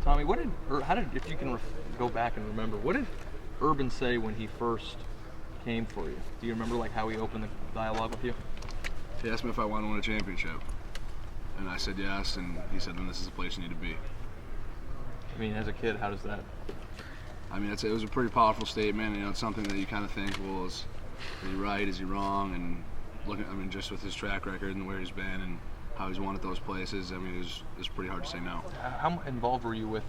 Tommy, if you can go back and remember, what did Urban say when he first came for you? Do you remember like how he opened the dialogue with you? He asked me if I wanted to win a championship, and I said yes, and he said, then this is the place you need to be. I mean, as a kid, how does that? I mean, it was a pretty powerful statement. You know, it's something that you kind of think, well, is he right? Is he wrong? And just with his track record and where he's been and how he's won at those places, I mean, it was pretty hard to say no. How involved were you with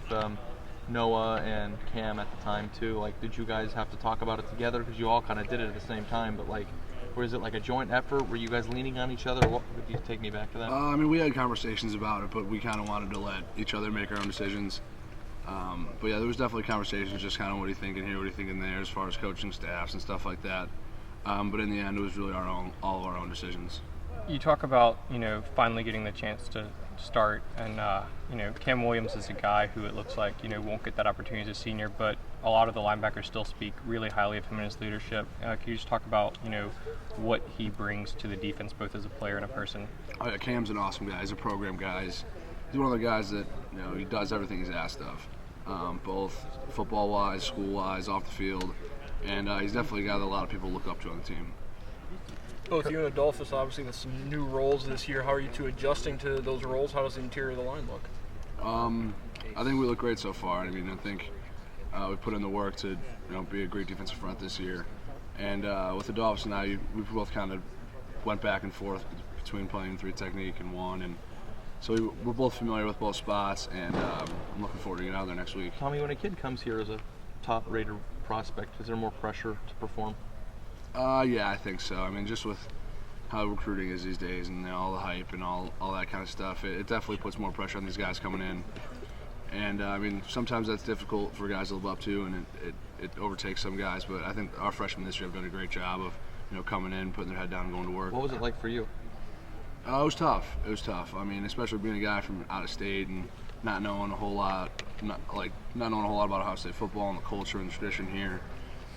Noah and Cam at the time too? Like, did you guys have to talk about it together because you all kind of did it at the same time? But like, was it like a joint effort? Were you guys leaning on each other? What would you take me back to that? I mean, we had conversations about it, but we kind of wanted to let each other make our own decisions. But yeah, there was definitely conversations, just kind of what are you thinking here, what are you thinking there, as far as coaching staffs and stuff like that. But in the end, it was really all of our own decisions. You talk about, finally getting the chance to start, and Cam Williams is a guy who it looks like won't get that opportunity as a senior, but a lot of the linebackers still speak really highly of him and his leadership. Can you just talk about what he brings to the defense, both as a player and a person? Oh yeah, Cam's an awesome guy. He's a program guy. He's one of the guys that he does everything he's asked of, both football-wise, school-wise, off the field, and he's definitely a guy that a lot of people look up to on the team. Both you and Adolphus, obviously, with some new roles this year. How are you two adjusting to those roles? How does the interior of the line look? I think we look great so far. I mean, I think we put in the work to be a great defensive front this year. And with Adolphus and I, we both kind of went back and forth between playing 3 technique and 1. And so we're both familiar with both spots, and I'm looking forward to getting out there next week. Tommy, when a kid comes here as a top-rated prospect, is there more pressure to perform? Yeah, I think so. I mean, just with how recruiting is these days and all the hype and all that kind of stuff, it definitely puts more pressure on these guys coming in. And I mean, sometimes that's difficult for guys to live up to, and it overtakes some guys. But I think our freshmen this year have done a great job of coming in, putting their head down, and going to work. What was it like for you? It was tough. It was tough. I mean, especially being a guy from out of state and not knowing a whole lot about Ohio State football and the culture and the tradition here,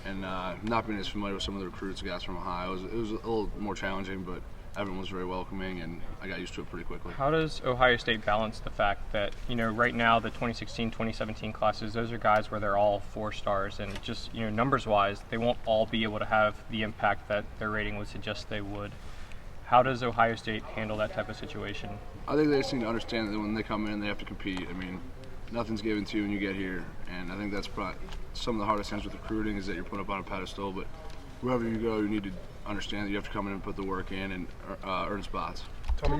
and not being as familiar with some of the recruits, guys from Ohio. It was a little more challenging, but everyone was very welcoming, and I got used to it pretty quickly. How does Ohio State balance the fact that, right now the 2016, 2017 classes, those are guys where they're all 4 stars, and just, numbers-wise, they won't all be able to have the impact that their rating would suggest they would. How does Ohio State handle that type of situation? I think they just need to understand that when they come in, they have to compete. I mean, nothing's given to you when you get here, and I think that's probably some of the hardest things with recruiting is that you're put up on a pedestal, but wherever you go, you need to understand that you have to come in and put the work in and earn spots. Tommy,